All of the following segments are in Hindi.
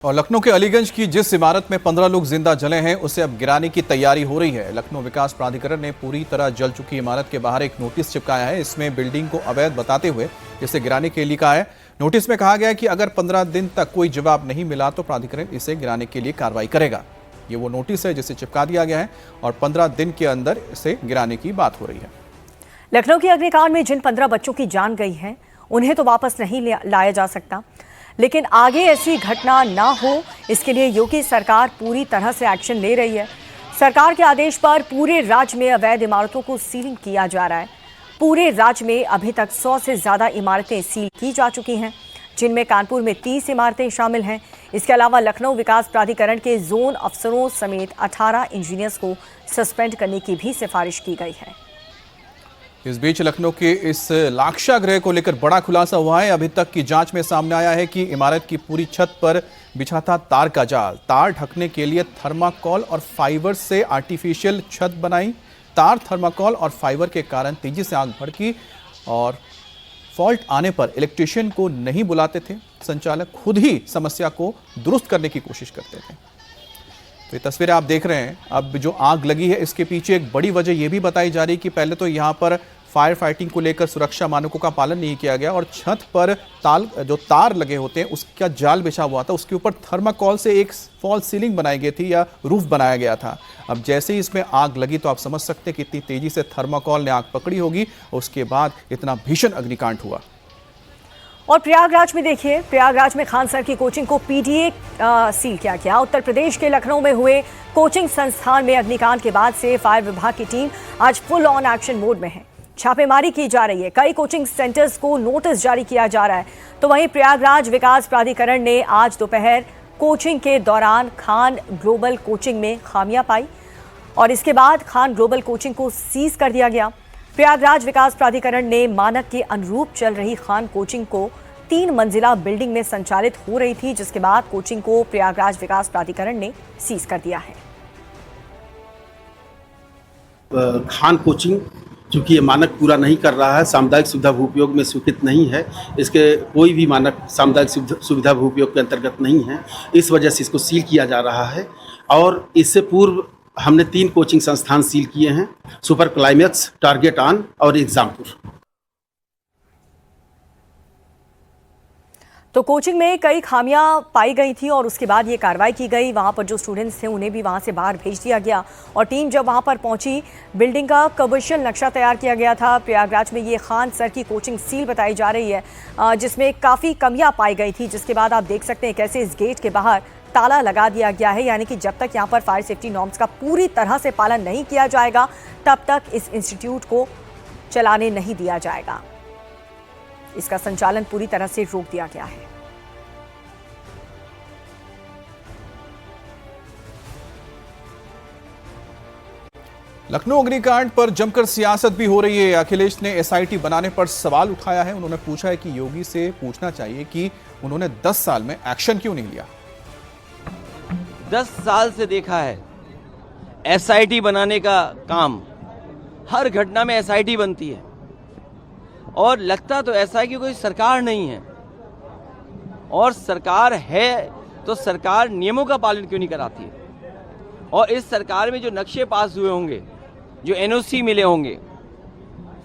और लखनऊ के अलीगंज की जिस इमारत में 15 लोग जिंदा जले हैं उसे अब गिराने की तैयारी हो रही है। लखनऊ विकास प्राधिकरण ने पूरी तरह जल चुकी इमारत के बाहर एक नोटिस चिपकाया है। इसमें बिल्डिंग को अवैध बताते हुए इसे गिराने के लिए कहा है। नोटिस में कहा गया है कि अगर 15 दिन तक कोई जवाब नहीं मिला तो प्राधिकरण इसे गिराने के लिए कार्रवाई करेगा। ये वो नोटिस है जिसे चिपका दिया गया है और 15 दिन के अंदर इसे गिराने की बात हो रही है। लखनऊ के अग्निकांड में जिन 15 बच्चों की जान गई है उन्हें तो वापस नहीं लाया जा सकता, लेकिन आगे ऐसी घटना ना हो इसके लिए योगी सरकार पूरी तरह से एक्शन ले रही है। सरकार के आदेश पर पूरे राज्य में अवैध इमारतों को सीलिंग किया जा रहा है। पूरे राज्य में अभी तक 100 से ज़्यादा इमारतें सील की जा चुकी हैं, जिनमें कानपुर में 30 इमारतें शामिल हैं। इसके अलावा लखनऊ विकास प्राधिकरण के जोन अफसरों समेत 18 इंजीनियर्स को सस्पेंड करने की भी सिफारिश की गई है। इस बीच लखनऊ के इस लाक्षागृह को लेकर बड़ा खुलासा हुआ है। अभी तक की जांच में सामने आया है कि इमारत की पूरी छत पर बिछा था तार का जाल। तार ढकने के लिए थर्माकोल और फाइबर से आर्टिफिशियल छत बनाई। तार, थर्माकोल और फाइबर के कारण तेजी से आग भड़की और फॉल्ट आने पर इलेक्ट्रिशियन को नहीं बुलाते थे। संचालक खुद ही समस्या को दुरुस्त करने की कोशिश करते थे। तो ये तस्वीरें आप देख रहे हैं। अब जो आग लगी है इसके पीछे एक बड़ी वजह यह भी बताई जा रही है कि पहले तो यहाँ पर फायर फाइटिंग को लेकर सुरक्षा मानकों का पालन नहीं किया गया और छत पर जो तार लगे होते हैं उसका जाल बिछा हुआ था, उसके ऊपर थर्माकोल से एक फॉल सीलिंग बनाई गई थी या रूफ बनाया गया था। अब जैसे ही इसमें आग लगी तो आप समझ सकते हैं कि कितनी तेजी से थर्माकोल ने आग पकड़ी होगी और उसके बाद इतना भीषण अग्निकांड हुआ। और प्रयागराज में देखिए, प्रयागराज में खान सर की कोचिंग को पीटीए सील किया गया। उत्तर प्रदेश के लखनऊ में हुए कोचिंग संस्थान में अग्निकांड के बाद से फायर विभाग की टीम आज फुल ऑन एक्शन मोड में है। छापेमारी की जा रही है। कई कोचिंग सेंटर्स को नोटिस जारी किया जा रहा है। तो वहीं प्रयागराज विकास प्राधिकरण ने आज दोपहर कोचिंग के दौरान खान ग्लोबल कोचिंग में खामियां पाई और इसके बाद खान ग्लोबल कोचिंग को सीज कर दिया गया। प्रयागराज विकास प्राधिकरण ने मानक के अनुरूप चल रही खान कोचिंग को 3 मंजिला बिल्डिंग में संचालित हो रही थी, जिसके बाद कोचिंग को प्रयागराज विकास प्राधिकरण ने सीज कर दिया है। खान कोचिंग चूँकि ये मानक पूरा नहीं कर रहा है, सामुदायिक सुविधा भूपयोग में स्वीकृत नहीं है, इसके कोई भी मानक सामुदायिक सुविधा भूपयोग के अंतर्गत नहीं है, इस वजह से इसको सील किया जा रहा है। और इससे पूर्व हमने 3 कोचिंग संस्थान सील किए हैं, सुपर क्लाइमेक्स, टारगेट ऑन और एग्जामपुर। तो कोचिंग में कई खामियां पाई गई थी और उसके बाद ये कार्रवाई की गई। वहां पर जो स्टूडेंट्स थे उन्हें भी वहां से बाहर भेज दिया गया और टीम जब वहां पर पहुंची, बिल्डिंग का कमर्शियल नक्शा तैयार किया गया था। प्रयागराज में ये खान सर की कोचिंग सील बताई जा रही है, जिसमें काफ़ी कमियां पाई गई थी, जिसके बाद आप देख सकते हैं कैसे इस गेट के बाहर ताला लगा दिया गया है। यानी कि जब तक यहाँ पर फायर सेफ्टी नॉर्म्स का पूरी तरह से पालन नहीं किया जाएगा तब तक इस इंस्टीट्यूट को चलाने नहीं दिया जाएगा। इसका संचालन पूरी तरह से रोक दिया गया है। लखनऊ अग्निकांड पर जमकर सियासत भी हो रही है। अखिलेश ने एसआईटी बनाने पर सवाल उठाया है। उन्होंने पूछा है कि योगी से पूछना चाहिए कि उन्होंने 10 साल में एक्शन क्यों नहीं लिया। 10 साल से देखा है एसआईटी बनाने का काम, हर घटना में एसआईटी बनती है और लगता तो ऐसा है कि कोई सरकार नहीं है, और सरकार है तो सरकार नियमों का पालन क्यों नहीं कराती है। और इस सरकार में जो नक्शे पास हुए होंगे, जो एनओसी मिले होंगे,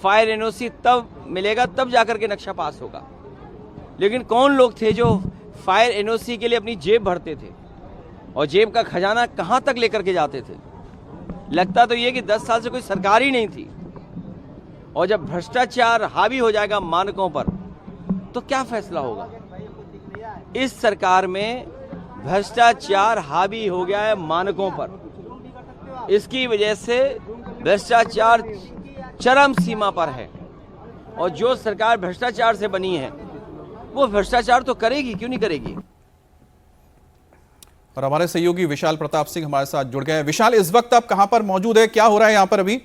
फायर एनओसी तब मिलेगा तब जाकर के नक्शा पास होगा। लेकिन कौन लोग थे जो फायर एनओसी के लिए अपनी जेब भरते थे और जेब का खजाना कहां तक लेकर के जाते थे। लगता तो ये कि 10 साल से कोई सरकार ही नहीं थी। और जब भ्रष्टाचार हावी हो जाएगा मानकों पर तो क्या फैसला होगा। इस सरकार में भ्रष्टाचार हावी हो गया है मानकों पर। इसकी वजह से भ्रष्टाचार चरम सीमा पर है और जो सरकार भ्रष्टाचार से बनी है वो भ्रष्टाचार तो करेगी, क्यों नहीं करेगी। और हमारे सहयोगी विशाल प्रताप सिंह हमारे साथ जुड़ गए हैं। विशाल, इस वक्त आप कहां पर मौजूद है, क्या हो रहा है यहाँ पर अभी?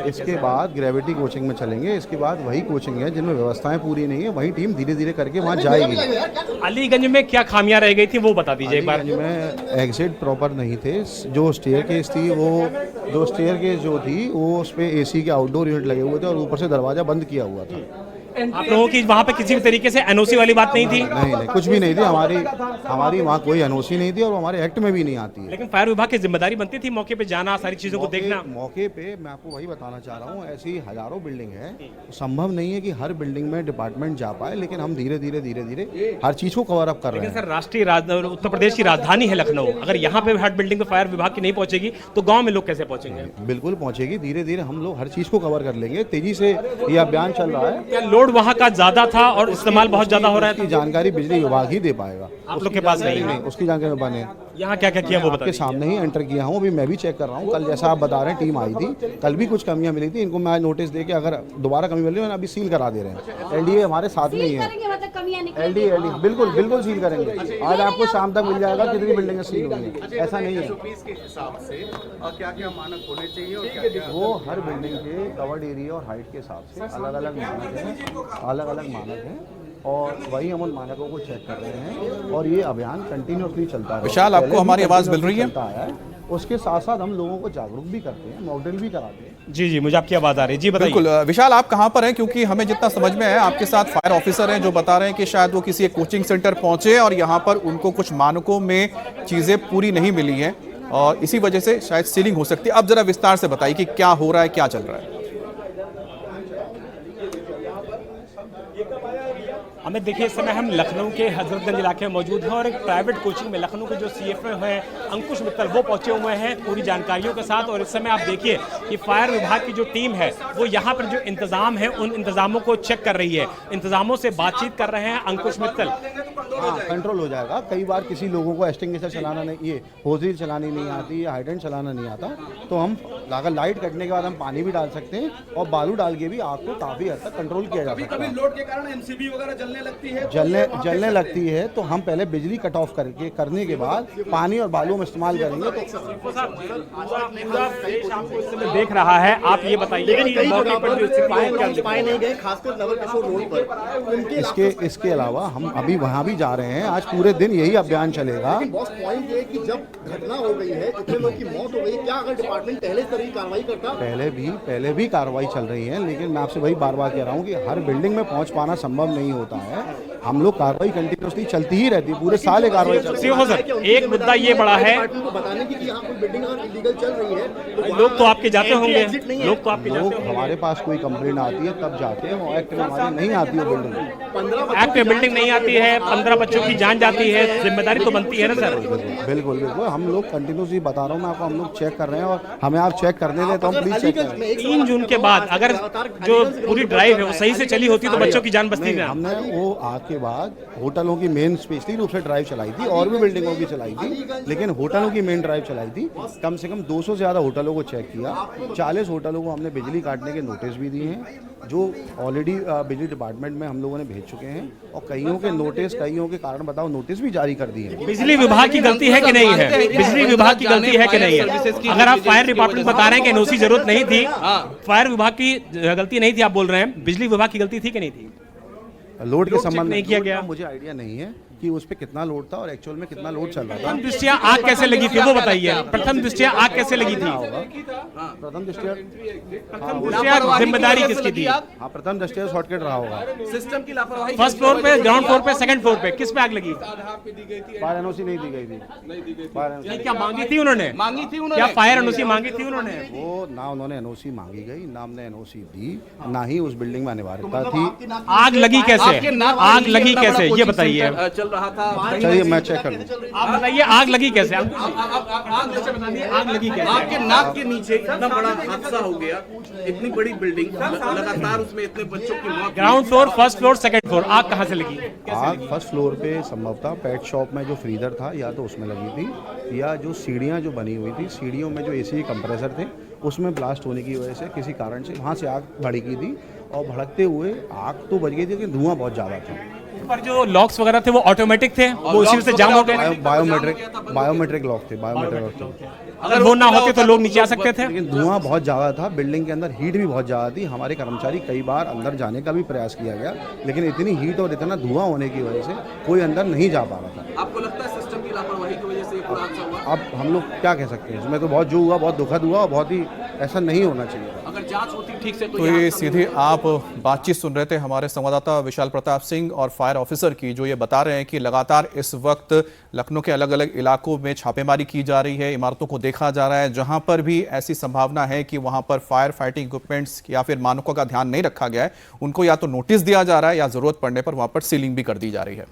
इसके बाद ग्रेविटी कोचिंग में चलेंगे। इसके बाद वही कोचिंग है जिनमें व्यवस्थाएं पूरी नहीं है, वही टीम धीरे धीरे करके वहाँ जाएगी। अलीगंज में क्या खामियां रह गई थी वो बता दीजिए एक बार। अलीगंज में एग्जिट प्रॉपर नहीं थे, जो स्टेयर केस थी वो जो स्टेयर केस जो थी वो उस पे एसी के आउटडोर यूनिट लगे हुए थे और ऊपर से दरवाजा बंद किया हुआ था। आप लोगों की वहाँ पे किसी भी तरीके से एनओसी वाली बात नहीं थी? नहीं, कुछ भी नहीं थी। हमारी वहाँ कोई एनओसी नहीं थी और हमारे एक्ट में भी नहीं आती है। लेकिन फायर विभाग की जिम्मेदारी बनती थी मौके पे जाना, सारी चीजों को देखना। मौके पे मैं आपको वही बताना चाह रहा हूँ, ऐसी हजारों बिल्डिंग है, संभव नहीं है कि हर बिल्डिंग में डिपार्टमेंट जा पाए, लेकिन हम धीरे धीरे हर चीज को कवर अप कर रहे हैं। सर, राष्ट्रीय उत्तर प्रदेश की राजधानी है लखनऊ, अगर यहाँ पे हर बिल्डिंग पे फायर विभाग की नहीं पहुंचेगी तो गाँव में लोग कैसे पहुंचेंगे? बिल्कुल पहुंचेगी, धीरे धीरे हम लोग हर चीज को कवर कर लेंगे। तेजी से ये अभियान चल रहा है। क्या लोड वहाँ का ज्यादा था और इस्तेमाल बहुत ज्यादा हो रहा है? उसकी जानकारी बिजली विभाग ही दे पाएगा, आप लोग के पास नहीं है? उसकी जानकारी बने यहाँ क्या क्या किया वो आपके सामने ही एंटर किया हूँ। अभी मैं भी चेक कर रहा हूँ। कल जैसा आप बता रहे हैं टीम आई थी, कल भी कुछ कमियां मिली थी, इनको मैं आज नोटिस देके अगर दोबारा कमी मिली अभी सील करा दे रहे हैं। एलडीए हमारे साथ में ही है। एलडीए बिल्कुल सील करेंगे। आज आपको शाम तक मिल जाएगा कितनी बिल्डिंगें सील होंगी। ऐसा नहीं है। क्या क्या मानक होने चाहिए? वो हर बिल्डिंग के कवर्ड एरिया और हाइट के हिसाब से अलग अलग मानक हैं और वही हम उन मानकों को चेक कर रहे हैं और ये अभियान कंटिन्यूसली चलता है। विशाल, आपको हमारी आवाज मिल रही है? उसके साथ साथ हम लोगों को जागरूक भी करते हैं, मॉडल भी कराते हैं। जी, मुझे आपकी आवाज आ रही है। जी बताइए। बिल्कुल विशाल, आप कहाँ पर हैं? क्योंकि हमें जितना समझ में है आपके साथ फायर ऑफिसर हैं जो बता रहे हैं कि शायद वो किसी एक कोचिंग सेंटर पहुंचे और यहाँ पर उनको कुछ मानकों में चीजें पूरी नहीं मिली हैं और इसी वजह से शायद सीलिंग हो सकती है। अब जरा विस्तार से बताइए कि क्या हो रहा है, क्या चल रहा है? हमें देखिए, इस समय हम लखनऊ के हजरतगंज इलाके में मौजूद हैं और एक प्राइवेट कोचिंग में लखनऊ के जो सीएफओ हैं अंकुश मित्तल वो पहुंचे हुए हैं पूरी जानकारियों के साथ। और इस समय आप देखिए कि फायर विभाग की जो टीम है वो यहाँ पर जो इंतजाम है उन इंतजामों को चेक कर रही है, इंतजामों से बातचीत कर रहे हैं अंकुश मित्तल। हाँ, कंट्रोल हो जाएगा। कई बार किसी लोगों को एक्सटिंग्विशर चलाना नहीं, ये होज़ चलानी नहीं आती या हाइड्रेंट चलाना नहीं आता, तो हम अगर लाइट कटने के बाद हम पानी भी डाल सकते हैं और बालू डाल के भी आग को काफी हद तक कंट्रोल किया जा सकता है। लोड के कारण एमसीबी वगैरह जलने लगती है तो हम पहले बिजली कट ऑफ करने के बाद पानी और बालू में इस्तेमाल करेंगे। तो पूरा देश आपको इस समय देख रहा है, आप ये बताइए कि मौके पर जो स्थिति पाए नहीं गए, खासकर नगर किशोर रोड पर। इसके अलावा हम अभी वहाँ भी जा रहे हैं। आज पूरे दिन यही अभियान चलेगा। बॉस पॉइंट ये कि जब घटना हो गई है, इतने लोग की मौत हो गई, क्या अगर डिपार्टमेंट पहले तरह की कार्रवाई करता? पहले भी कार्रवाई चल रही है, लेकिन मैं आपसे वही बार बार कह रहा हूँ कि हर बिल्डिंग में पहुँच पाना संभव नहीं होता है। हम लोग कार्रवाई कंटिन्यूसली चलती ही रहती है, पूरे साल एक कार्रवाई चलती है। एक मुद्दा ये बड़ा है, बताने की कि यहाँ कोई बिल्डिंग अगर इलीगल चल रही है, लोग तो आपके जाते होंगे, लोग हमारे पास कोई कंप्लेंट आती है तब जाते हैं। वो एक्ट में हमारी नहीं आती है बिल्डिंग, एक्ट में बिल्डिंग नहीं आती है, 15 बच्चों की जान जाती है, जिम्मेदारी तो बनती है ना सर? बिल्कुल हम लोग कंटिन्यूसली बता रहा हूँ मैं आपको, हम लोग चेक कर रहे हैं और हमें आप चेक करने दें तो हम प्लीज चेक करें। 3 जून के बाद अगर जो पूरी ड्राइव है वो सही से चली होती तो बच्चों की जान बचती ना। हमने वो आग के बाद होटलों की मेन स्पेशली रूप से ड्राइव चलाई थी और भी बिल्डिंगों की चलाई थी, लेकिन होटलों की मेन ड्राइव चलाई थी। कम से कम 200 से ज़्यादा होटलों को चेक किया, 40 होटलों को हमने बिजली काटने के नोटिस भी दिए हैं जो ऑलरेडी बिजली डिपार्टमेंट में हम लोगों ने भेज चुके हैं और कईयों के नोटिस, कईयों के कारण बताओ नोटिस भी जारी कर दिए हैं। बिजली विभाग की गलती है कि नहीं है? बिजली विभाग की गलती है कि नहीं है? अगर आप फायर डिपार्टमेंट बता रहे हैं कि एनओसी जरूरत नहीं थी, फायर विभाग की गलती नहीं थी, आप बोल रहे हैं बिजली विभाग की गलती थी कि नहीं थी? लोड के संबंध नहीं किया गया, मुझे आइडिया नहीं है कि उस पे कितना लोड था और एक्चुअल में कितना लोड चल रहा था। प्रथम दृष्टया आग कैसे लगी थी वो बताइए। प्रथम दृष्टया आग कैसे लगी थी? प्रथम दृष्टया जिम्मेदारी किसकी थी? हाँ, प्रथम दृष्टया शॉर्टकट रहा होगा। सिस्टम की लापरवाही। फर्स्ट फ्लोर पे, ग्राउंड फ्लोर पे, सेकंड फ्लोर पे किस पे आग लगी? फायर एनओसी नहीं दी गई थी। क्या मांगी थी उन्होंने? क्या फायर एनओसी मांगी थी उन्होंने? वो ना उन्होंने एनओसी मांगी गई, ना हमने एनओसी दी, ना ही उस बिल्डिंग में अनिवार्यता थी। आग लगी कैसे? आग लगी कैसे ये बताइए। रहा था, चलिए मैं चेक कर लूं। आप बताइए आग लगी कैसे? आग लगी कैसे? आपके नाक के नीचे इतना बड़ा हादसा हो गया, इतनी बड़ी बिल्डिंग, लगातार उसमें इतने बच्चों की मौत। Ground floor, first floor, second floor, आग कहाँ से लगी? आग फर्स्ट फ्लोर पे संभवतः पेट शॉप में जो फ्रीजर था या तो उसमें लगी थी, या जो सीढ़ियाँ जो बनी हुई थी, सीढ़ियों में जो एसी कंप्रेसर थे उसमें ब्लास्ट होने की वजह से किसी कारण से वहाँ से आग भड़की थी और भड़कते हुए आग तो बच गई थी लेकिन धुआं बहुत ज़्यादा था। पर जो लॉक्स वगैरह थे वो ऑटोमेटिक थे, वो उसी में से जाम हो गए। बायोमेट्रिक लॉक थे, बायोमेट्रिक लॉक थे। अगर वो ना होते तो लोग नीचे आ सकते थे। लेकिन धुआं बहुत ज़्यादा था, बिल्डिंग के अंदर हीट भी बहुत ज़्यादा थी। हमारे कर्मचारी कई बार अंदर जाने का भी प्रयास किया गया, लेकिन इतनी हीट और इतना धुआं होने की वजह से कोई अंदर नहीं जा पा रहा था। आपको लगता है सिस्टम की लापरवाही की वजह से ये पूरा हादसा हुआ? अब हम लोग क्या कह सकते हैं, इसमें तो बहुत जो हुआ बहुत दुखद हुआ और बहुत ही ऐसा नहीं होना चाहिए। अगर जांच होती ठीक से तो ये सीधे आप बातचीत सुन रहे थे हमारे संवाददाता विशाल प्रताप सिंह और फायर ऑफिसर की, जो ये बता रहे हैं कि लगातार इस वक्त लखनऊ के अलग अलग इलाकों में छापेमारी की जा रही है, इमारतों को देखा जा रहा है, जहां पर भी ऐसी संभावना है कि वहां पर फायर फाइटिंग इक्विपमेंट्स या फिर मानकों का ध्यान नहीं रखा गया है, उनको या तो नोटिस दिया जा रहा है या जरूरत पड़ने पर वहां पर सीलिंग भी कर दी जा रही है।